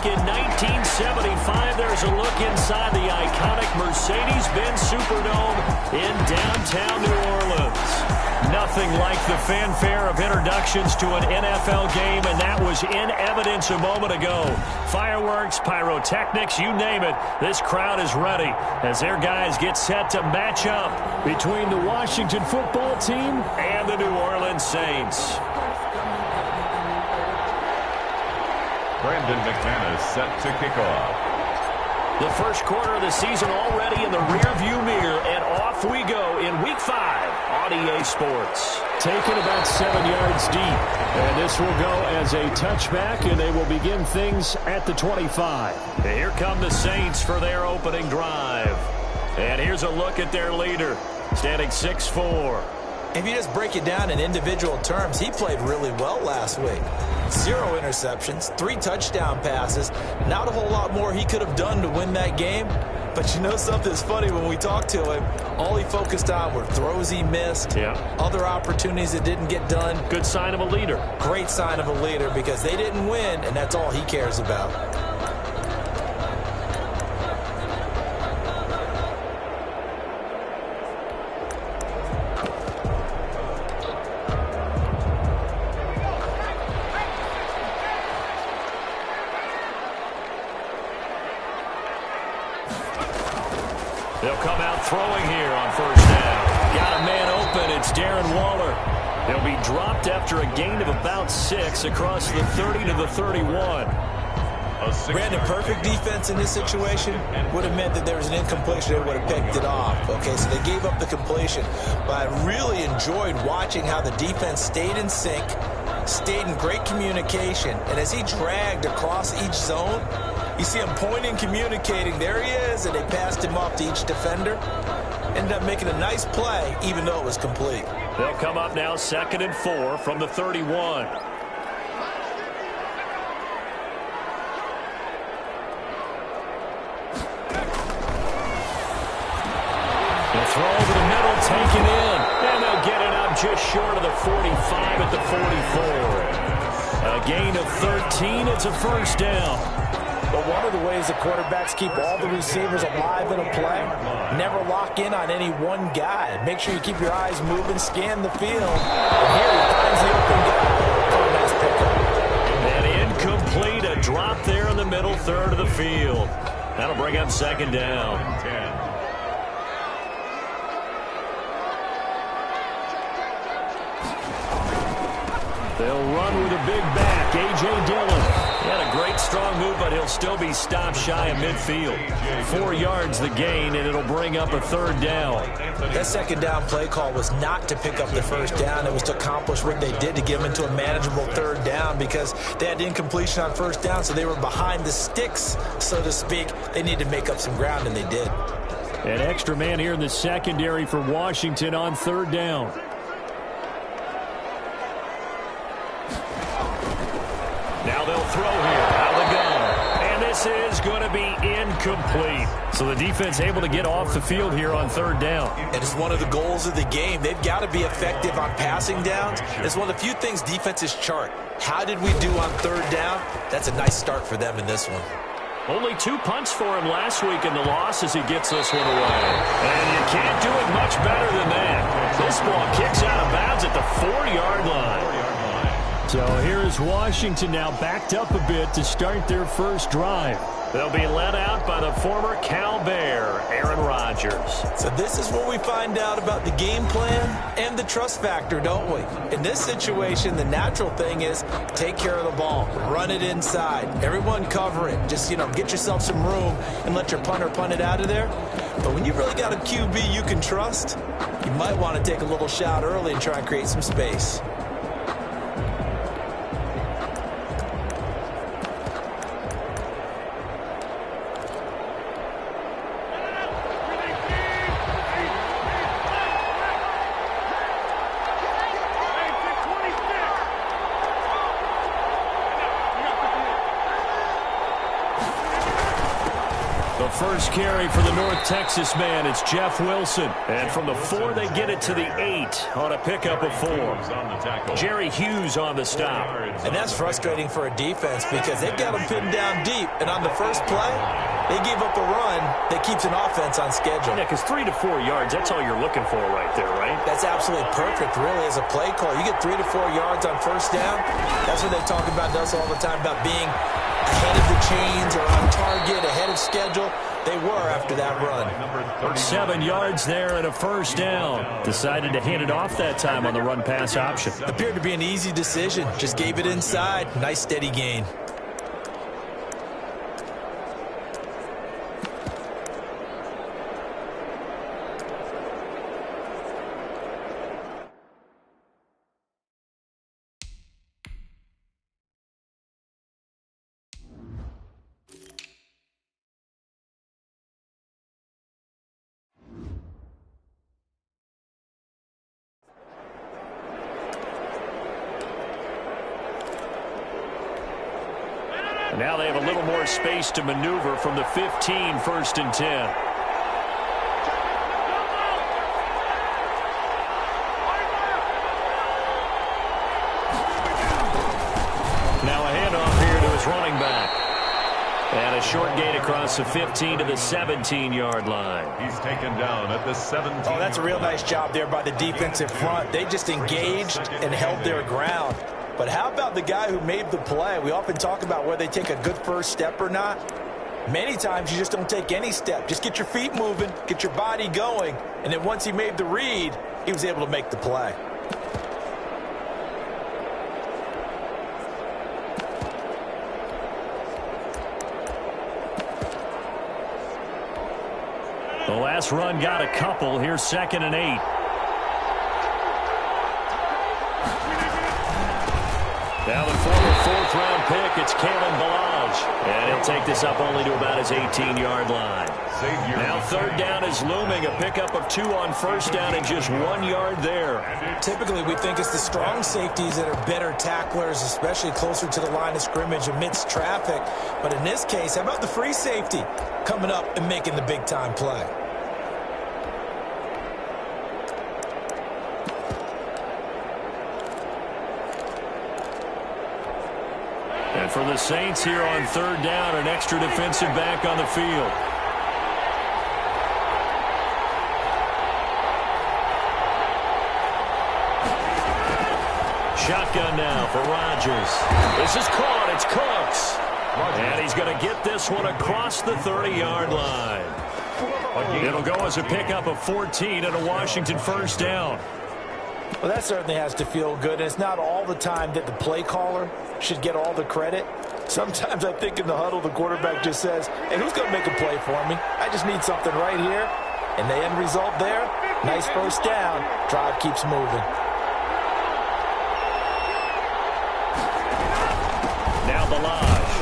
in 1975. There's a look inside the iconic Mercedes-Benz Superdome in downtown New Orleans. Nothing like the fanfare of introductions to an NFL game, and that was in evidence a moment ago. Fireworks, pyrotechnics, you name it. This crowd is ready as their guys get set to match up between the Washington football team and the New Orleans Saints. Brandon McManus set to kick off. The first quarter of the season already in the rearview mirror, and off we go in Week 5 on EA Sports. Taken about 7 yards deep, and this will go as a touchback, and they will begin things at the 25. And here come the Saints for their opening drive. And here's a look at their leader, standing 6'4". If you just break it down in individual terms, he played really well last week. 0 interceptions, 3 touchdown passes. Not a whole lot more he could have done to win that game. But you know something's funny, when we talked to him, all he focused on were throws he missed, other opportunities that didn't get done. Good sign of a leader. Great sign of a leader, because they didn't win, and that's all he cares about. They'll come out throwing here on first down. Got a man open. It's Darren Waller. They'll be dropped after a gain of about 6 across the 30 to the 31. Brandon, perfect defense in this situation would have meant that there was an incompletion. They would have picked it off. Okay, so they gave up the completion. But I really enjoyed watching how the defense stayed in sync, stayed in great communication, and as he dragged across each zone, you see him pointing, communicating. There he is, and they passed him off to each defender. Ended up making a nice play, even though it was complete. They'll come up now 2nd and 4 from the 31. They'll throw over the middle, taken in, and they'll get it up just short of the 45 at the 44. A gain of 13. It's a first down. But one of the ways the quarterbacks keep all the receivers alive in a play, never lock in on any one guy. Make sure you keep your eyes moving, scan the field. And here he finds the open guy. Nice pickup. And incomplete, a drop there in the middle third of the field. That'll bring up 2nd down. 10. They'll run with a big back, A.J. Dillon. He had a great strong move, but he'll still be stopped shy of midfield. 4 yards the gain, and it'll bring up a 3rd down. That 2nd down play call was not to pick up the 1st down. It was to accomplish what they did, to give them into a manageable 3rd down, because they had incompletion on 1st down, so they were behind the sticks, so to speak. They needed to make up some ground, and they did. An extra man here in the secondary for Washington on 3rd down. Now they'll throw here out of the gun. And this is going to be incomplete. So the defense able to get off the field here on 3rd down. And it's one of the goals of the game. They've got to be effective on passing downs. It's one of the few things defenses chart. How did we do on 3rd down? That's a nice start for them in this one. Only 2 punts for him last week in the loss as he gets this one away. And you can't do it much better than that. This ball kicks out of bounds at the 4-yard line. So here is Washington now backed up a bit to start their first drive. They'll be led out by the former Cal Bear, Aaron Rodgers. So this is where we find out about the game plan and the trust factor, don't we? In this situation, the natural thing is take care of the ball, run it inside, everyone cover it. Just, get yourself some room and let your punter punt it out of there. But when you really got a QB you can trust, you might want to take a little shot early and try and create some space. first carry for the North Texas man. It's Jeff Wilson. And from the 4, they get it to the 8 on a pickup of 4. Jerry Hughes on the stop. And that's frustrating for a defense because they've got them pinned down deep. And on the first play, they gave up a run that keeps an offense on schedule. Yeah, because 3 to 4 yards, that's all you're looking for right there, right? That's absolutely perfect, really, as a play call. You get 3 to 4 yards on first down. That's what they talk about to us all the time, about being ahead of the chains or on target, ahead of schedule. They were after that run. 7 yards there and a first down. Decided to hand it off that time on the run-pass option. Appeared to be an easy decision. Just gave it inside. Nice steady gain. Now they have a little more space to maneuver from the 15, 1st and 10. Now a handoff here to his running back. And a short gain across the 15 to the 17-yard line. He's taken down at the 17. Oh, that's a real nice job there by the defensive front. They just engaged and held their ground. But how about the guy who made the play? We often talk about whether they take a good first step or not. Many times you just don't take any step. Just get your feet moving, get your body going, and then once he made the read, he was able to make the play. The last run got a couple. Here's 2nd and 8. Now the former 4th-round pick, it's Kalen Ballage. And he'll take this up only to about his 18-yard line. Now 3rd down is looming. A pickup of 2 on first down and just 1 yard there. Typically, we think it's the strong safeties that are better tacklers, especially closer to the line of scrimmage amidst traffic. But in this case, how about the free safety coming up and making the big-time play? And for the Saints here on 3rd down, an extra defensive back on the field. Shotgun now for Rodgers. This is caught. It's Cooks. And he's going to get this one across the 30-yard line. It'll go as a pickup of 14 and a Washington 1st down. Well, that certainly has to feel good. And it's not all the time that the play caller should get all the credit. Sometimes I think in the huddle, the quarterback just says, hey, who's going to make a play for me? I just need something right here. And the end result there, nice first down. Drive keeps moving. Now Ballage.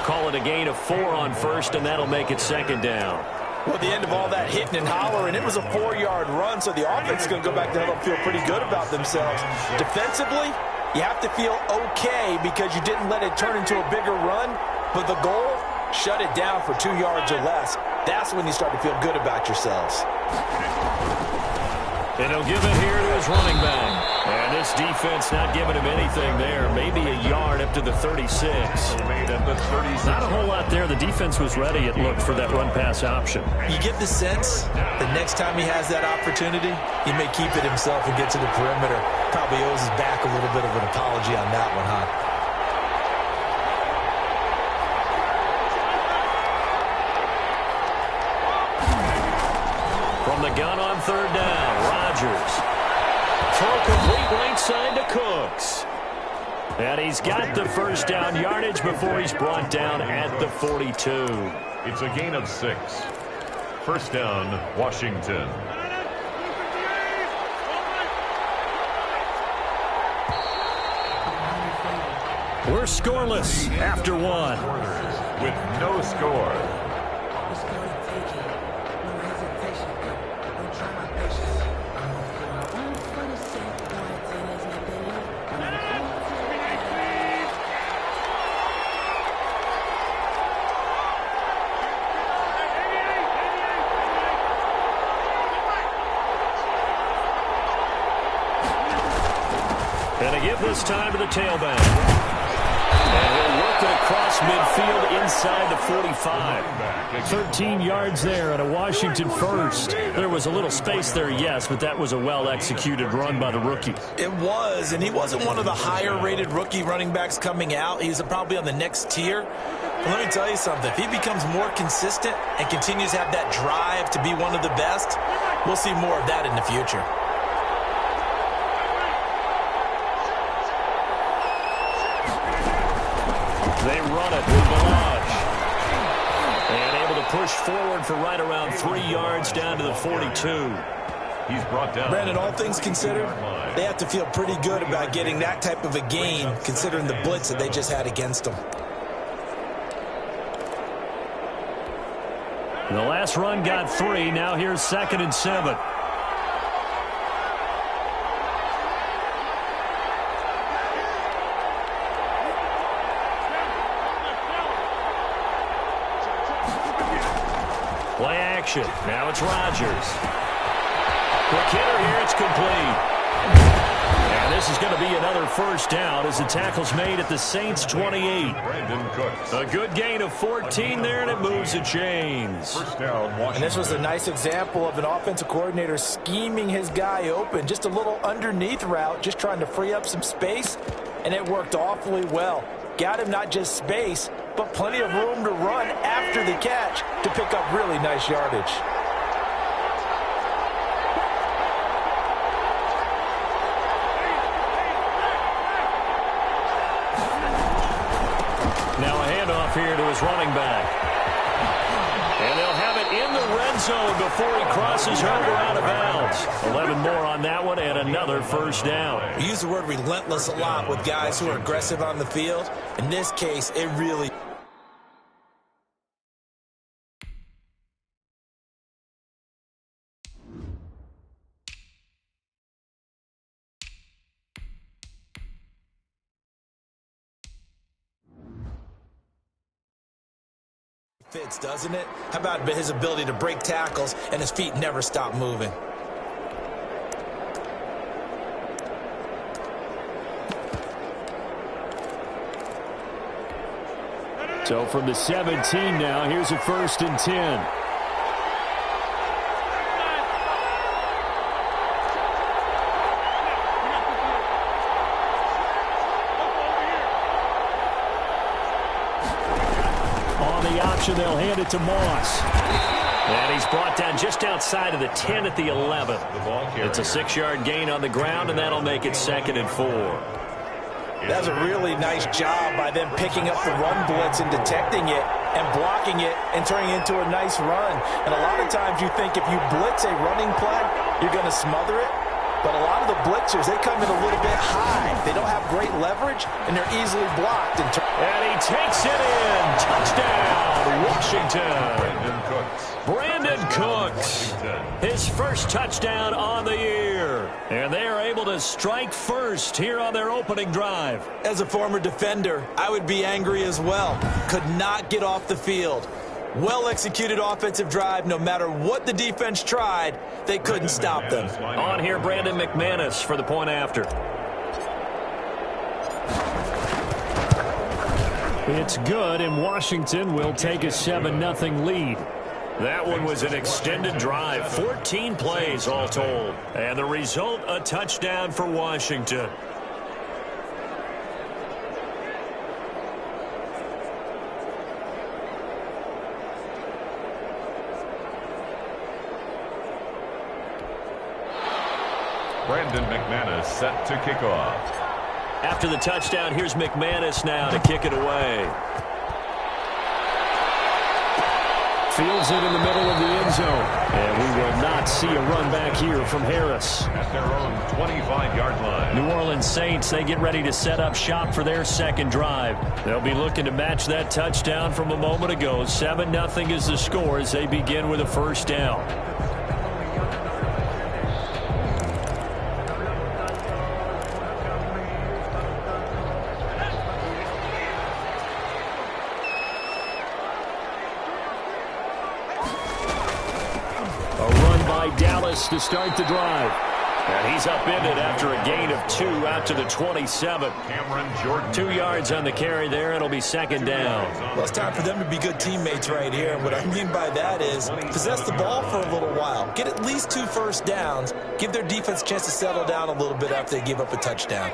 Call it a gain of 4 on first, and that'll make it 2nd down. Well, at the end of all that hitting and hollering, it was a 4-yard run, so the offense is going to go back there and feel pretty good about themselves. Defensively, you have to feel okay because you didn't let it turn into a bigger run, but the goal, shut it down for 2 yards or less. That's when you start to feel good about yourselves. And he'll give it here to his running back. And this defense not giving him anything there. Maybe a yard up to the 36. Not a whole lot there. The defense was ready, it looked, for that run-pass option. You get the sense that next time he has that opportunity, he may keep it himself and get to the perimeter. Probably owes his back a little bit of an apology on that one, huh? From the gun on 3rd down, Rodgers. Throw complete right side to Cooks. And he's got the first down yardage before he's brought down at the 42. It's a gain of 6. 1st down, Washington. We're scoreless after 1. With no score. And they give this time to the tailback. And he'll work it across midfield inside the 45. 13 yards there and a Washington first. There was a little space there, yes, but that was a well-executed run by the rookie. It was, and he wasn't one of the higher-rated rookie running backs coming out. He's probably on the next tier. But let me tell you something. If he becomes more consistent and continues to have that drive to be one of the best, we'll see more of that in the future. They run it with Balaj. And able to push forward for right around 3 yards down to the 42. He's brought down. Brandon, all things considered, they have to feel pretty good about getting that type of a gain, considering the blitz that they just had against them. The last run got 3. Now here's 2nd and 7. Play action. Now it's Rodgers. Quick hitter here. It's complete. And this is going to be another first down as the tackle's made at the Saints' 28. Brandon Cooks. A good gain of 14 there, and it moves the chains. First down, Washington. And this was a nice example of an offensive coordinator scheming his guy open. Just a little underneath route, just trying to free up some space, and it worked awfully well. Got him not just space, but plenty of room to run after the catch to pick up really nice yardage. Now a handoff here to his running back. And they'll have it in the red zone before he crosses over out of bounds. 11 more on that one and another first down. We use the word relentless a lot with guys who are aggressive on the field. In this case, it really fits, doesn't it? How about his ability to break tackles and his feet never stop moving? So from the 17 now, here's a 1st and 10. They'll hand it to Moss. And he's brought down just outside of the 10 at the 11. It's a 6-yard gain on the ground, and that'll make it 2nd and 4. That's a really nice job by them picking up the run blitz and detecting it and blocking it and turning it into a nice run. And a lot of times you think if you blitz a running play, you're going to smother it. But a lot of the blitzers, they come in a little bit high. They don't have great leverage, and they're easily blocked. And he takes it in. Touchdown, Washington. Brandon Cooks. His first touchdown on the year. And they are able to strike first here on their opening drive. As a former defender, I would be angry as well. Could not get off the field. Well-executed offensive drive. No matter what the defense tried, they couldn't stop them. On here, Brandon McManus for the point after. It's good, and Washington will take a 7-0 lead. That one was an extended drive, 14 plays all told. And the result, a touchdown for Washington. Brandon McManus set to kick off. After the touchdown, here's McManus now to kick it away. Fields it in the middle of the end zone. And we will not see a run back here from Harris. At their own 25-yard line. New Orleans Saints, they get ready to set up shop for their second drive. They'll be looking to match that touchdown from a moment ago. 7-0 is the score as they begin with a first down. To start the drive. And he's upended after a gain of 2 out to the 27. Cameron Jordan. 2 yards on the carry there. It'll be second down. Well, it's time for them to be good teammates right here. What I mean by that is possess the ball for a little while. Get at least 2 first downs. Give their defense a chance to settle down a little bit after they give up a touchdown.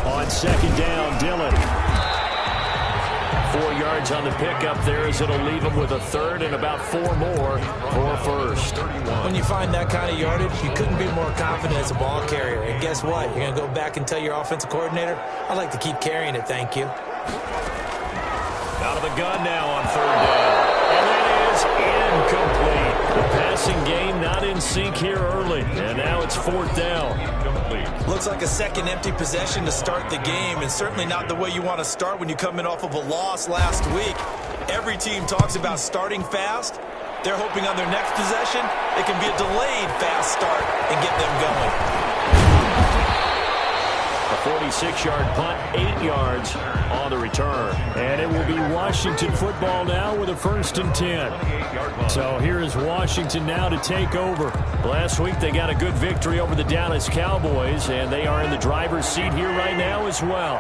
On second down, Dillon. 4 yards on the pickup there as it'll leave him with a third and about 4 more for first. When you find that kind of yardage, you couldn't be more confident as a ball carrier. And guess what? You're going to go back and tell your offensive coordinator, I'd like to keep carrying it, thank you. Out of the gun now on third down. And that is incomplete. The passing game not in sync here early. And now it's fourth down. Looks like a second empty possession to start the game, and certainly not the way you want to start when you come in off of a loss last week. Every team talks about starting fast. They're hoping on their next possession it can be a delayed fast start and get them going. A 46-yard punt, 8 yards on the return. And it will be Washington football now with a 1st and 10. So here is Washington now to take over. Last week they got a good victory over the Dallas Cowboys, and they are in the driver's seat here right now as well.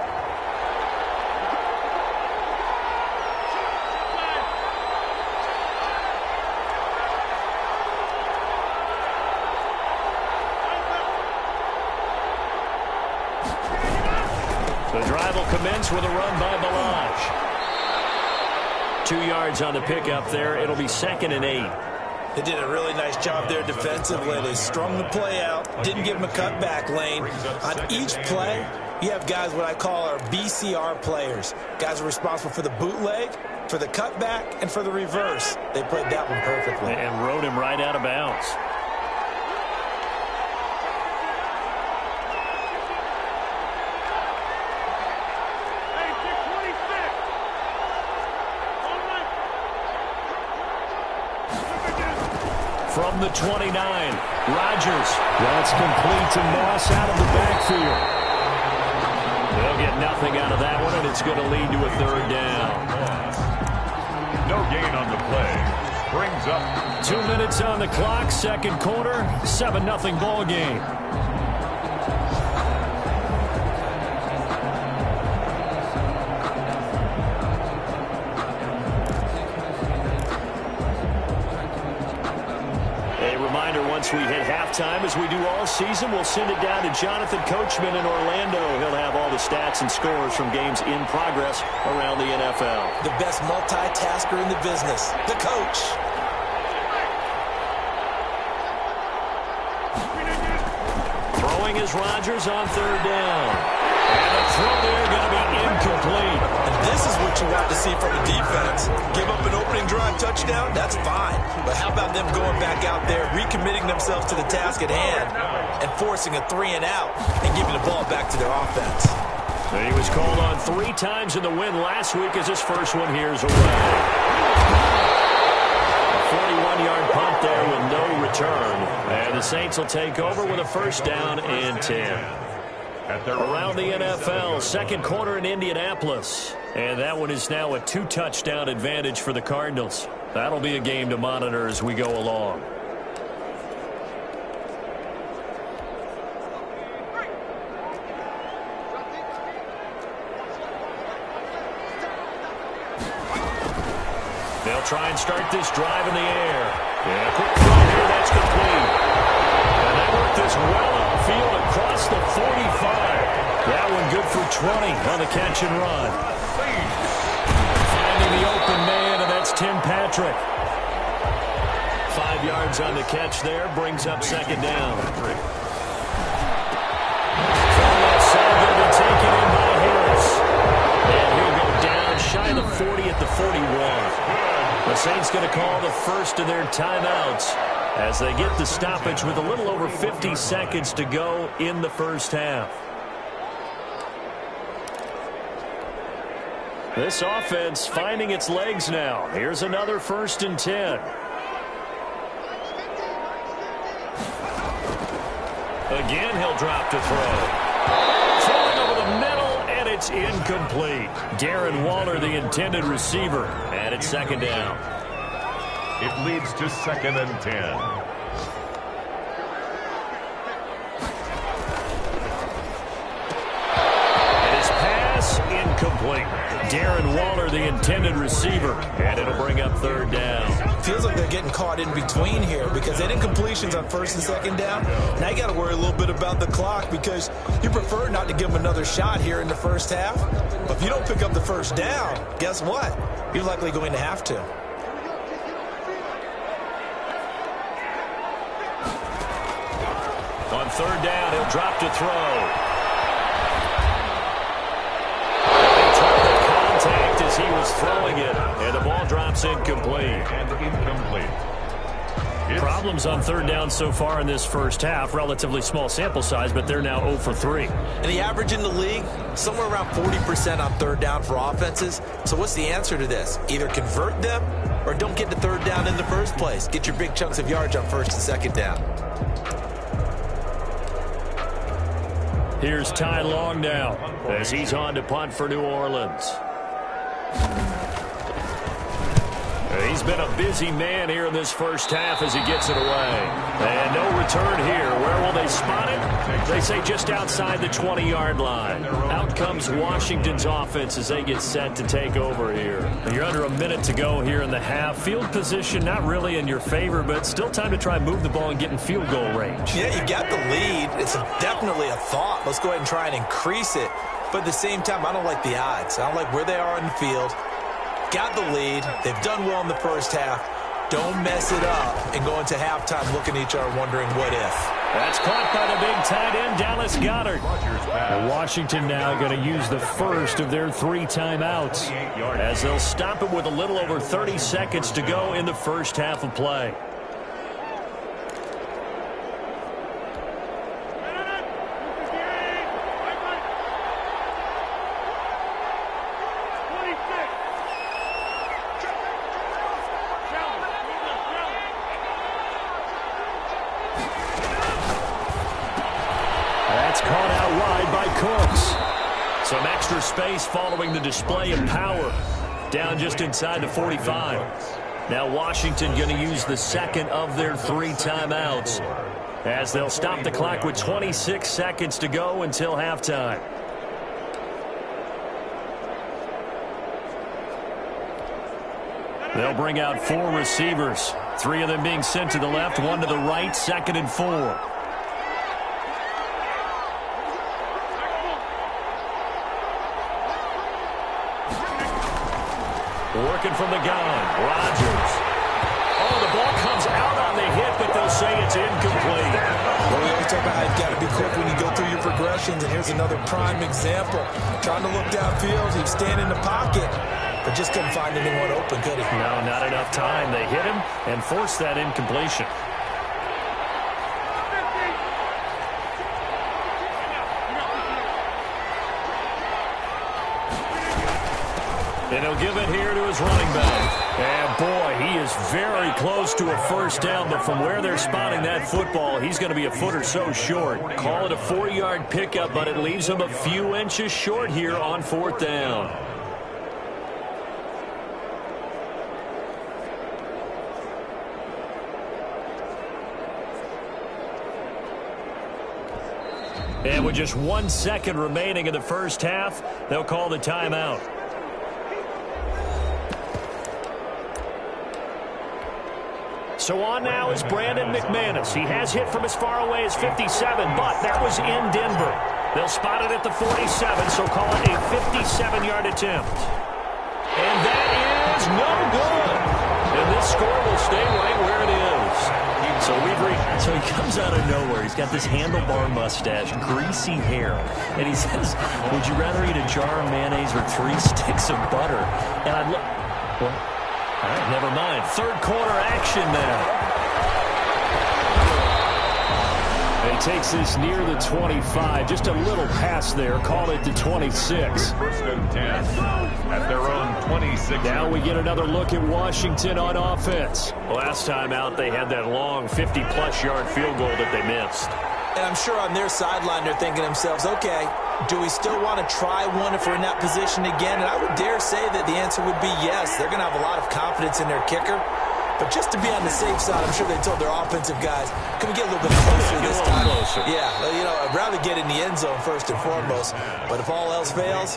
The drive will commence with a run by Balaj. 2 yards on the pickup there. It'll be 2nd and 8. They did a really nice job there defensively. They strung the play out, didn't give them a cutback lane. On each play, you have guys what I call our BCR players. Guys are responsible for the bootleg, for the cutback, and for the reverse. They played that one perfectly. And rode him right out of bounds. From the 29, Rodgers. That's complete to Moss out of the backfield. They'll get nothing out of that one, and it's going to lead to a third down. No gain on the play. Brings up 2 minutes on the clock, second quarter, 7-0 ball game. Once we hit halftime, as we do all season, we'll send it down to Jonathan Coachman in Orlando. He'll have all the stats and scores from games in progress around the NFL. The best multitasker in the business, the coach. Throwing is Rodgers on third down. And the throw there going to be incomplete. And this is what you want to see from the defense. Give up an opening drive touchdown, that's fine. But how about them going back out there, recommitting themselves to the task at hand, and forcing a 3 and out, and giving the ball back to their offense. And he was called on 3 times in the win last week as his first one here's away. A 41-yard punt there with no return. And the Saints will take over with a first down and 10. Around the NFL, second quarter in Indianapolis. And that one is now a 2-touchdown advantage for the Cardinals. That'll be a game to monitor as we go along. They'll try and start this drive in the air. Yeah, quick throw here, that's complete. And that worked this well upfield across the 45. That one good for 20 on the catch and run. Finding the open man, and that's Tim Patrick. 5 yards on the catch there, brings up second down. From that side, going to be taken in by Harris. And he'll go down shy of the 40 at the 41. The Saints going to call the first of their timeouts as they get the stoppage with a little over 50 seconds to go in the first half. This offense finding its legs now. Here's another 1st and 10. Again, he'll drop to throw. Throwing over the middle, and it's incomplete. Darren Waller, the intended receiver, and it's second down. It leads to 2nd and 10. Incomplete. Darren Waller, the intended receiver, and it'll bring up 3rd down. Feels like they're getting caught in between here because they didn't incompletions on 1st and 2nd down. Now you got to worry a little bit about the clock because you prefer not to give them another shot here in the first half. But if you don't pick up the 1st down, guess what? You're likely going to have to. On 3rd down, he'll drop to throw. As he was throwing it, and the ball drops incomplete. Problems on 3rd down so far in this first half. Relatively small sample size, but they're now 0 for 3. And the average in the league, somewhere around 40% on 3rd down for offenses. So what's the answer to this? Either convert them or don't get to 3rd down in the first place. Get your big chunks of yards on 1st and 2nd down. Here's Ty Long now as he's on to punt for New Orleans. He's been a busy man here in this first half as he gets it away. And no return here. Where will they spot it? They say just outside the 20-yard line. Out comes Washington's offense as they get set to take over here. You're under a minute to go here in the half. Field position not really in your favor, but still time to try and move the ball and get in field goal range. Yeah, you got the lead. It's definitely a thought. Let's go ahead and try and increase it. But at the same time, I don't like the odds. I don't like where they are in the field. Got the lead. They've done well in the first half. Don't mess it up and go into halftime looking at each other wondering what if. That's caught by the big tight end, Dallas Goedert. And Washington now going to use the first of their 3 timeouts as they'll stop it with a little over 30 seconds to go in the first half of play. Some extra space following the display of power. Down just inside the 45. Now Washington going to use the second of their 3 timeouts as they'll stop the clock with 26 seconds to go until halftime. They'll bring out 4 receivers. 3 of them being sent to the left, 1 to the right, 2nd and 4. Working from the gun, Rodgers. Oh, the ball comes out on the hit, but they'll say it's incomplete. Well, we always talk about how you've got to be quick when you go through your progressions, and here's another prime example. Trying to look downfield, he's standing in the pocket, but just couldn't find anyone open, could he? No, not enough time. They hit him and forced that incompletion. And he'll give it here to his running back. And, boy, he is very close to a first down, but from where they're spotting that football, he's going to be a foot or so short. Call it a 4-yard pickup, but it leaves him a few inches short here on 4th down. And with just 1 second remaining in the first half, they'll call the timeout. So on now is Brandon McManus. He has hit from as far away as 57, but that was in Denver. They'll spot it at the 47, so call it a 57-yard attempt. And that is no good. And this score will stay right where it is. So he comes out of nowhere. He's got this handlebar mustache, greasy hair. And he says, would you rather eat a jar of mayonnaise or 3 sticks of butter? And I look, well, all right, never mind. 3rd quarter action now. He takes this near the 25. Just a little pass there. Call it the 26. 1st and 10 at their own 26. Now we get another look at Washington on offense. Last time out, they had that long 50-plus yard field goal that they missed. And I'm sure on their sideline they're thinking to themselves, okay, do we still want to try one if we're in that position again? And I would dare say that the answer would be yes. They're going to have a lot of confidence in their kicker. But just to be on the safe side, I'm sure they told their offensive guys, can we get a little bit closer this time? Yeah, you know, I'd rather get in the end zone first and foremost. But if all else fails,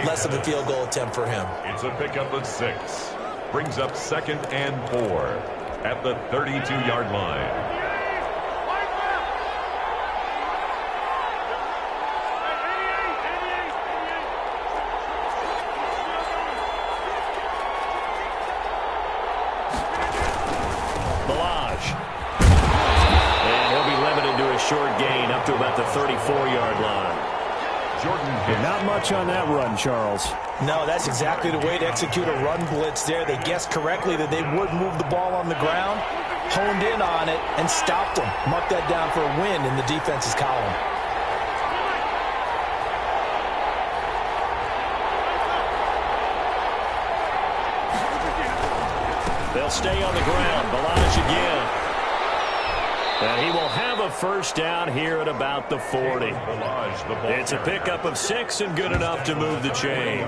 less of a field goal attempt for him. It's a pickup of 6. Brings up 2nd and 4 at the 32-yard line. Short gain up to about the 34-yard line. Not much on that run, Charles. No, that's exactly the way to execute a run blitz there. They guessed correctly that they would move the ball on the ground, honed in on it, and stopped them. Marked that down for a win in the defense's column. They'll stay on the ground. Balash again. And he will have a first down here at about the 40. It's a pickup of 6 and good enough to move the chains.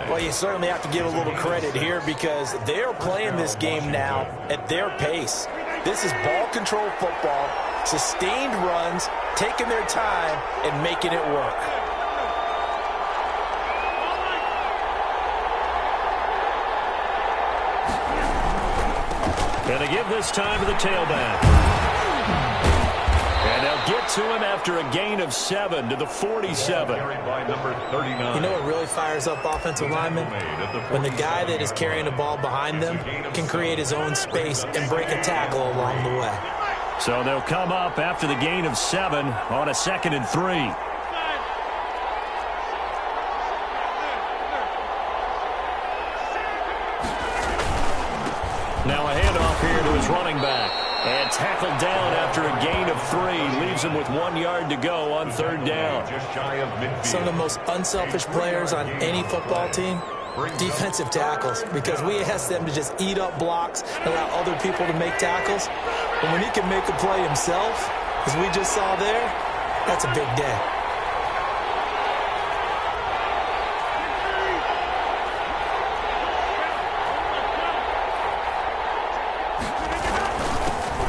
Well, you certainly have to give a little credit here because they're playing this game now at their pace. This is ball control football, sustained runs, taking their time and making it work. And they give this time to the tailback. And they'll get to him after a gain of 7 to the 47. You know what really fires up offensive linemen? When the guy that is carrying the ball behind them can create his own space and break a tackle along the way. So they'll come up after the gain of 7 on a 2nd and 3. Now a handoff here to his running back. And tackled down after a gain of 3. Leaves him with 1 yard to go on 3rd down. Some of the most unselfish players on any football team, defensive tackles. Because we ask them to just eat up blocks and allow other people to make tackles. But when he can make a play himself, as we just saw there, that's a big day.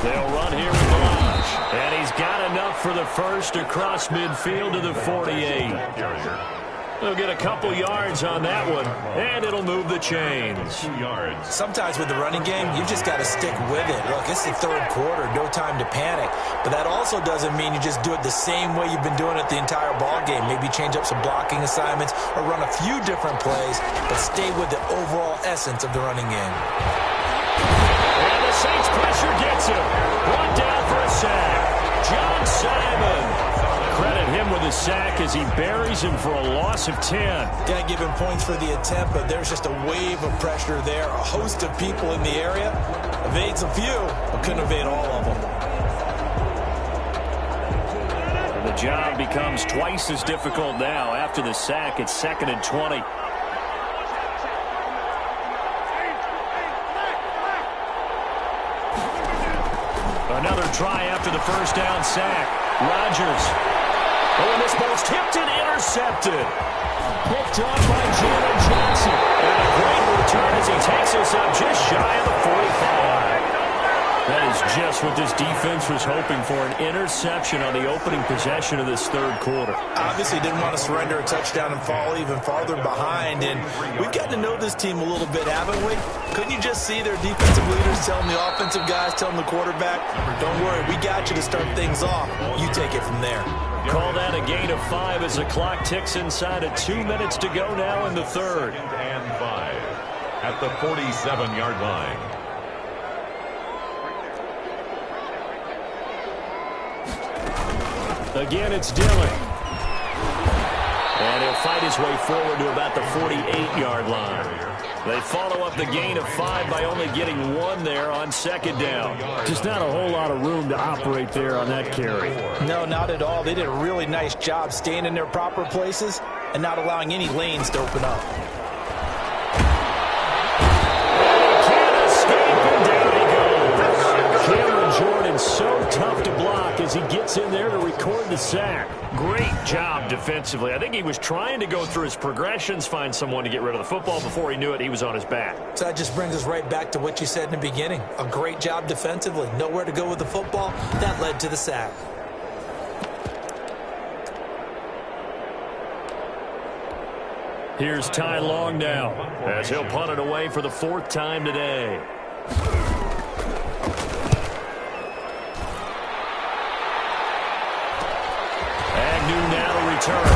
They'll run here with Balash. And he's got enough for the first across midfield to the 48. They'll get a couple yards on that one, and it'll move the chains. 2 yards. Sometimes with the running game, you just got to stick with it. Look, it's the 3rd quarter, no time to panic. But that also doesn't mean you just do it the same way you've been doing it the entire ball game. Maybe change up some blocking assignments or run a few different plays, but stay with the overall essence of the running game. And the Saints pressure gets him. 1 down for a sack. John Simon. Credit him with a sack as he buries him for a loss of 10. Got to give him points for the attempt, but there's just a wave of pressure there. A host of people in the area. Evades a few, but couldn't evade all of them. And the job becomes twice as difficult now after the sack. It's 2nd and 20. Another try after the first down sack. Rodgers. Oh, and this ball's tipped and intercepted. Picked up by Jalen Johnson. And a great return as he takes us up just shy of the 45. That is just what this defense was hoping for, an interception on the opening possession of this 3rd quarter. Obviously didn't want to surrender a touchdown and fall even farther behind. And we've gotten to know this team a little bit, haven't we? Couldn't you just see their defensive leaders telling the offensive guys, telling the quarterback, don't worry, we got you to start things off. You take it from there. Call that a gain of 5 as the clock ticks inside of 2 minutes to go now in the 3rd. And 5 at the 47-yard line. Again, it's Dillon. And he'll fight his way forward to about the 48-yard line. They follow up the gain of 5 by only getting 1 there on 2nd down. Just not a whole lot of room to operate there on that carry. No, not at all. They did a really nice job staying in their proper places and not allowing any lanes to open up. Can't escape, and down he goes. Cameron Jordan so tough to block as as he gets in there to record the sack. Great job defensively. I think he was trying to go through his progressions, find someone to get rid of the football. Before he knew it, he was on his back. So that just brings us right back to what you said in the beginning. A great job defensively. Nowhere to go with the football. That led to the sack. Here's Ty Long now as he'll punt it away for the 4th time today. Agnew now to return.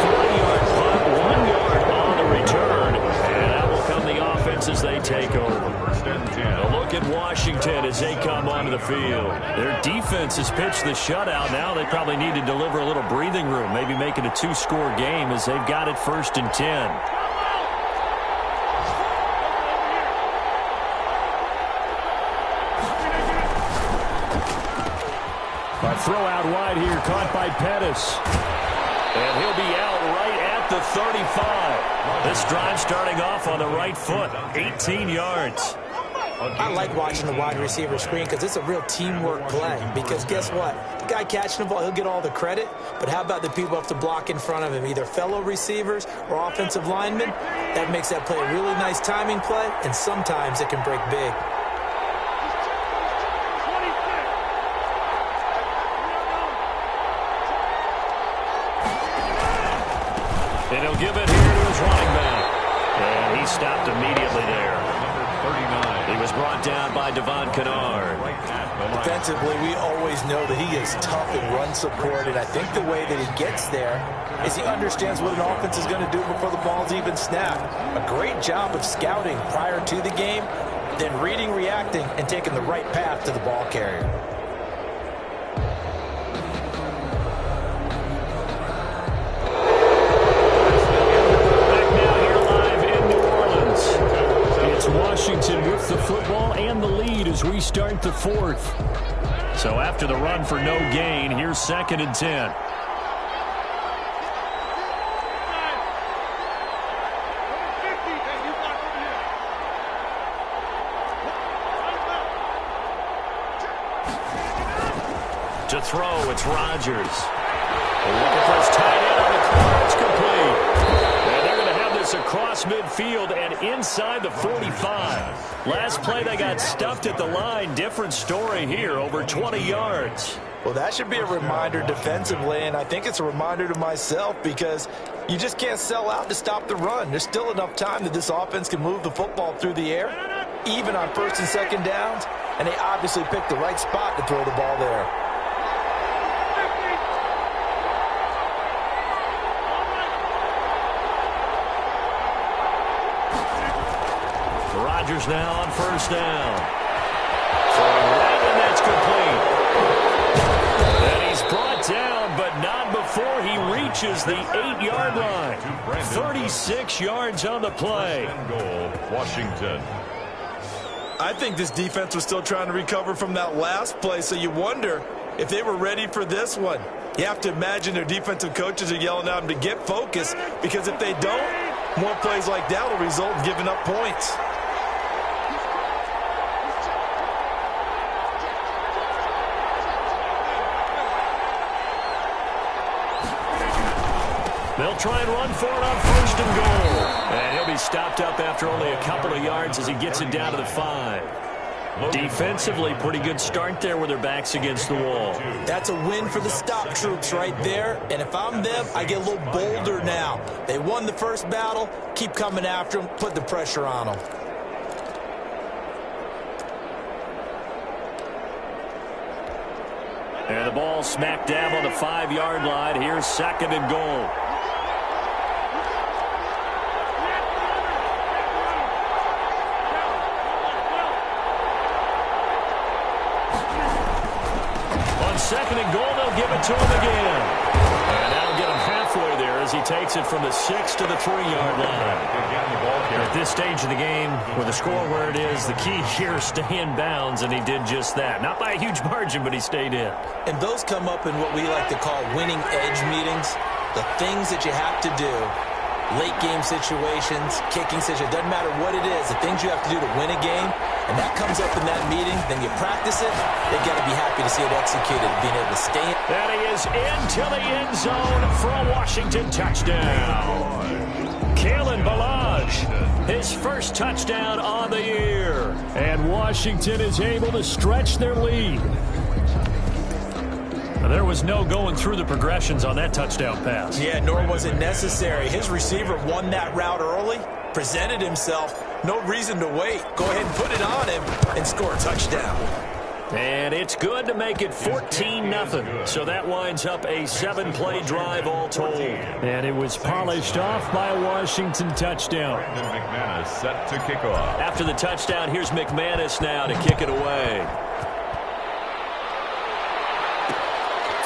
3-yard punt, 1 yard on the return. And that will come the offense as they take over. A look at Washington as they come onto the field. Their defense has pitched the shutout. Now they probably need to deliver a little breathing room, maybe make it a 2-score game as they've got it 1st and 10. A throw out wide here, caught by Pettis. And he'll be out right at the 35. This drive starting off on the right foot, 18 yards. I like watching the wide receiver screen because it's a real teamwork play. Because guess what? The guy catching the ball, he'll get all the credit. But how about the people who have to block in front of him, either fellow receivers or offensive linemen? That makes that play a really nice timing play, and sometimes it can break big. And he'll give it here to his running back. And he stopped immediately there. He was brought down by Devon Kennard. Defensively, we always know that he is tough in run support, and I think the way that he gets there is he understands what an offense is going to do before the ball's even snapped. A great job of scouting prior to the game, then reading, reacting, and taking the right path to the ball carrier. Washington with the football and the lead as we start the 4th. So after the run for no gain, here's 2nd and 10. To throw, it's Rodgers. Looking for his tight end on the corner. It's complete. And they're going to have this across midfield and inside the 45. Last play, they got stuffed at the line. Different story here, over 20 yards. Well, that should be a reminder defensively, and I think it's a reminder to myself because you just can't sell out to stop the run. There's still enough time that this offense can move the football through the air, even on 1st and 2nd downs, and they obviously picked the right spot to throw the ball there. Rodgers now on 1st down. Throwing right, and that's complete. And he's brought down, but not before he reaches the 8-yard line. 36 yards on the play. Goal, Washington. I think this defense was still trying to recover from that last play, so you wonder if they were ready for this one. You have to imagine their defensive coaches are yelling at them to get focused, because if they don't, more plays like that will result in giving up points. They'll try and run for it on 1st and goal. And he'll be stopped up after only a couple of yards as he gets it down to the 5. Defensively, pretty good start there with their backs against the wall. That's a win for the stop troops right there. And if I'm them, I get a little bolder now. They won the first battle. Keep coming after them. Put the pressure on them. And the ball smack dab on the 5-yard line. Here's 2nd and goal. On 2nd and goal, they'll give it to him again. And that'll get him halfway there as he takes it from the 6 to the 3-yard line. At this stage of the game, with the score where it is, the key here is stay in bounds, and he did just that. Not by a huge margin, but he stayed in. And those come up in what we like to call winning edge meetings. The things that you have to do late game situations, kicking situations, doesn't matter what it is, the things you have to do to win a game, and that comes up in that meeting, then you practice it, they've got to be happy to see it executed, being able to stay in. And he is into the end zone for a Washington touchdown. Kalen Ballage, his first touchdown on the year. And Washington is able to stretch their lead. There was no going through the progressions on that touchdown pass. Yeah, nor was it necessary. His receiver won that route early, presented himself, no reason to wait. Go ahead and put it on him and score a touchdown. And it's good to make it 14-0. So that winds up a 7-play drive all told. And it was polished off by a Washington touchdown. Brandon McManus set to kick off. After the touchdown, here's McManus now to kick it away.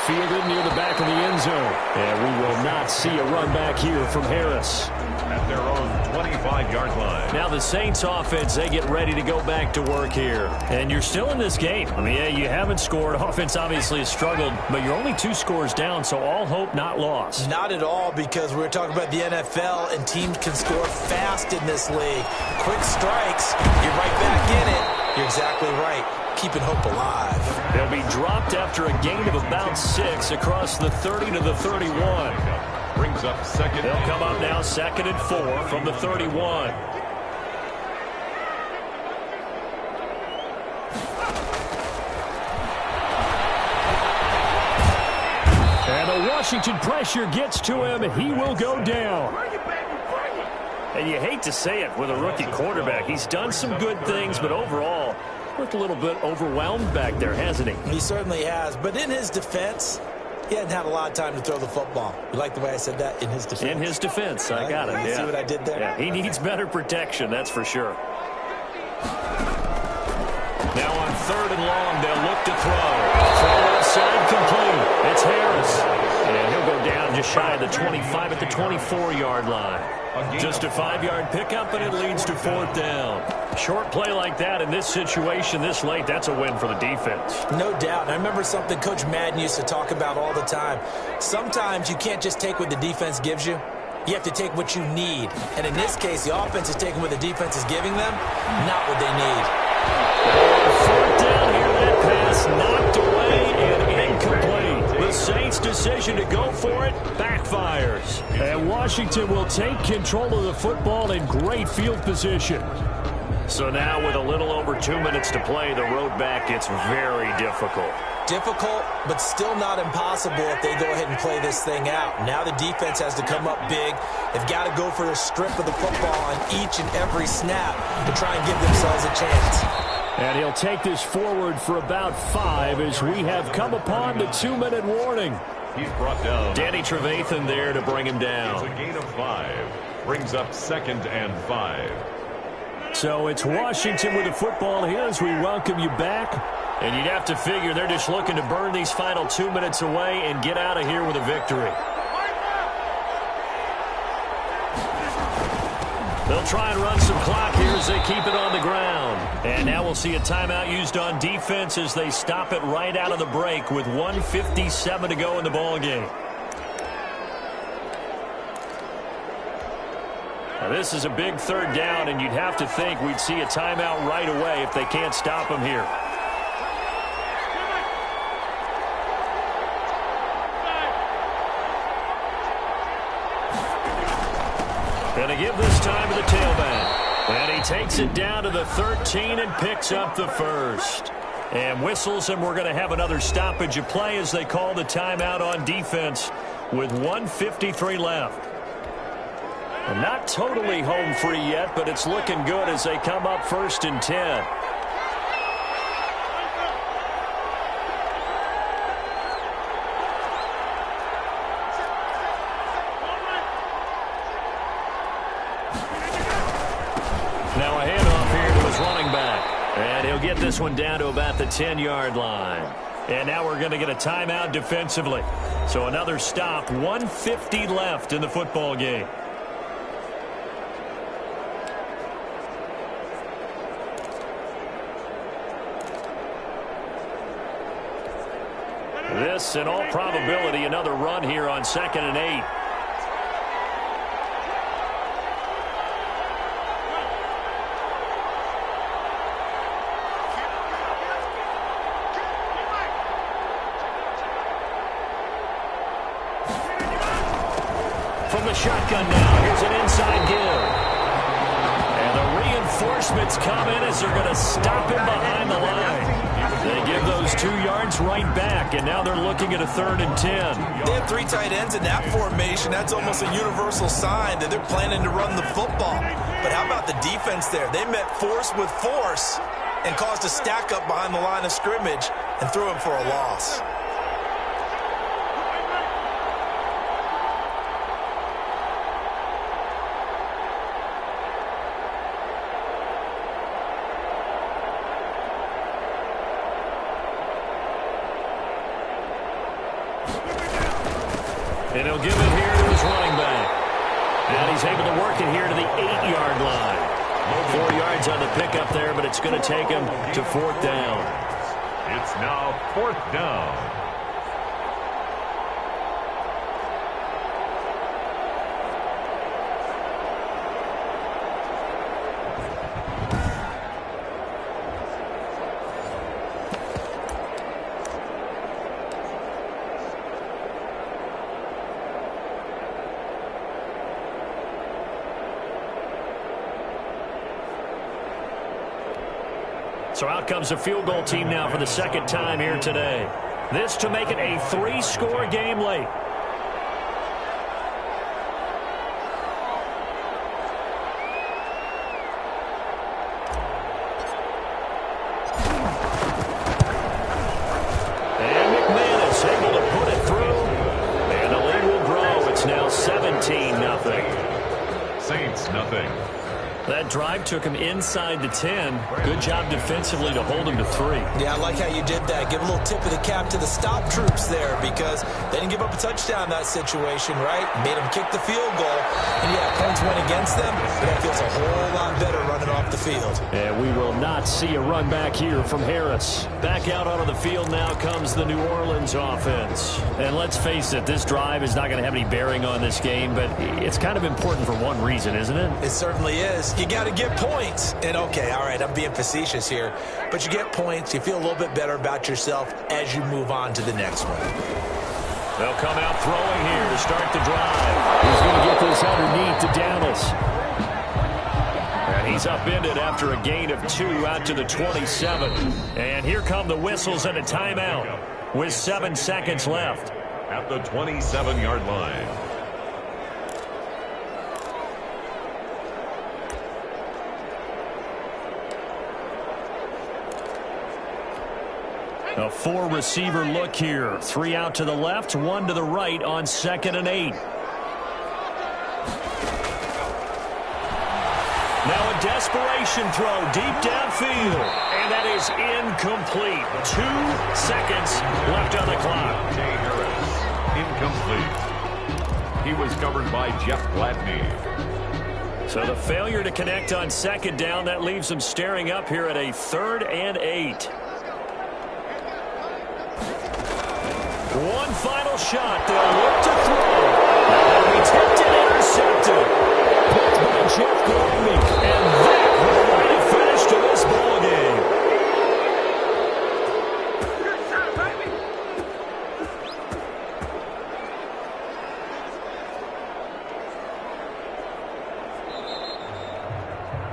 Fielded near the back of the end zone. And we will not see a run back here from Harris. At their own 25-yard line. Now the Saints offense, they get ready to go back to work here. And you're still in this game. I mean, yeah, you haven't scored. Offense obviously has struggled, but you're only 2 scores down, so all hope not lost. Not at all, because we're talking about the NFL, and teams can score fast in this league. Quick strikes, you're right back in it. You're exactly right. Keeping hope alive. They'll be dropped after a gain of about 6 across the 30 to the 31. Brings up second. They'll come up now 2nd and 4 from the 31. And the Washington pressure gets to him. He will go down. And you hate to say it with a rookie quarterback. He's done some good things, but overall, looked a little bit overwhelmed back there, hasn't he? He certainly has. But in his defense, he hadn't had a lot of time to throw the football. You like the way I said that? In his defense? In his defense. I got it. You see what I did there? Yeah, he needs better protection, that's for sure. Now on 3rd and long, they'll look to throw. Throw outside complete. It's Harris. And he'll go down just shy of the 25 at the 24-yard line. Just a 5-yard pickup, and it leads to 4th down. Short play like that in this situation this late, that's a win for the defense. No doubt. And I remember something Coach Madden used to talk about all the time. Sometimes you can't just take what the defense gives you. You have to take what you need. And in this case, the offense is taking what the defense is giving them, not what they need. 4th down here, that pass knocked away and incomplete. The Saints' decision to go for it backfires. And Washington will take control of the football in great field position. So now with a little over 2 minutes to play, the road back gets very difficult. Difficult, but still not impossible if they go ahead and play this thing out. Now the defense has to come up big. They've got to go for a strip of the football on each and every snap to try and give themselves a chance. And he'll take this forward for about 5 as we have come upon the 2-minute warning. He's brought down. Danny Trevathan there to bring him down. It's a gain of 5. Brings up 2nd and 5. So it's Washington with the football here as we welcome you back. And you'd have to figure they're just looking to burn these final 2 minutes away and get out of here with a victory. They'll try and run some clock here as they keep it on the ground. And now we'll see a timeout used on defense as they stop it right out of the break with 1:57 to go in the ballgame. Now this is a big 3rd down, and you'd have to think we'd see a timeout right away if they can't stop them here. And they give this time to the tailback. And he takes it down to the 13 and picks up the first. And whistles, and we're going to have another stoppage of play as they call the timeout on defense with 1:53 left. And not totally home free yet, but it's looking good as they come up 1st and 10. Now a handoff here to his running back. And he'll get this one down to about the 10-yard line. And now we're going to get a timeout defensively. So another stop, 1:50 left in the football game. This, in all probability, another run here on 2nd and 8. the shotgun now. Here's an inside give. And the reinforcements come in as they're going to stop him behind the line. They give those 2 yards right back, and now they're looking at a 3rd and 10. They have 3 tight ends in that formation. That's almost a universal sign that they're planning to run the football. But how about the defense there? They met force with force and caused a stack up behind the line of scrimmage and threw him for a loss. And he'll give it here to his running back. And he's able to work it here to the 8-yard line. 4 yards on the pickup there, but it's going to take him to 4th down. It's now 4th down. So out comes the field goal team now for the 2nd time here today. This to make it a 3-score game late. And McManus able to put it through. And the lead will grow. It's now 17-0. Saints nothing. That drive took him inside the 10. Good job defensively to hold him to 3. Yeah, I like how you did that. Give a little tip of the cap to the stop troops there because they didn't give up a touchdown in that situation, right? Made them kick the field goal. And, yeah, points went against them, but that feels a whole lot better running off the field. And we will not see a run back here from Harris. Back out onto the field now comes the New Orleans offense. And let's face it, this drive is not going to have any bearing on this game, but it's kind of important for one reason, isn't it? It certainly is. You got to get points. And, okay, all right, I'm being facetious here. But you get points. You feel a little bit better about yourself as you move on to the next one. They'll come out throwing here to start the drive. He's going to get this underneath to Dallas. And he's upended after a gain of 2 out to the 27. And here come the whistles and a timeout with 7 seconds left. At the 27-yard line. A 4-receiver look here. 3 out to the left, 1 to the right on 2nd and 8. Now a desperation throw deep downfield. And that is incomplete. 2 seconds left on the clock. Jay Harris, incomplete. He was covered by Jeff Gladney. So the failure to connect on 2nd down, that leaves them staring up here at a 3rd and 8. One final shot. They'll look to throw. That'll be tipped and intercepted. Picked by Jeff Gladney. And that will write a finish to this ball game.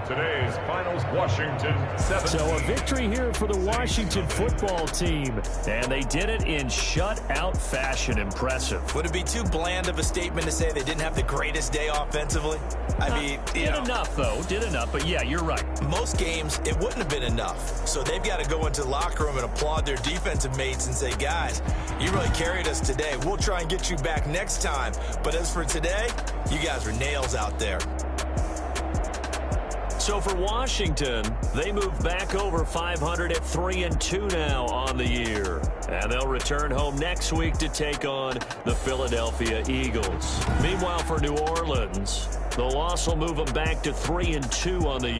Today's finals, Washington 7. So a victory here for the Washington football team. And they did it in shutout fashion. Impressive. Would it be too bland of a statement to say they didn't have the greatest day offensively? I mean, did enough, though. Did enough. But, yeah, you're right. Most games, it wouldn't have been enough. So they've got to go into the locker room and applaud their defensive mates and say, guys, you really carried us today. We'll try and get you back next time. But as for today, you guys were nails out there. So for Washington, they move back over 500 at 3-2 now on the year. And they'll return home next week to take on the Philadelphia Eagles. Meanwhile, for New Orleans, the loss will move them back to 3-2 on the year.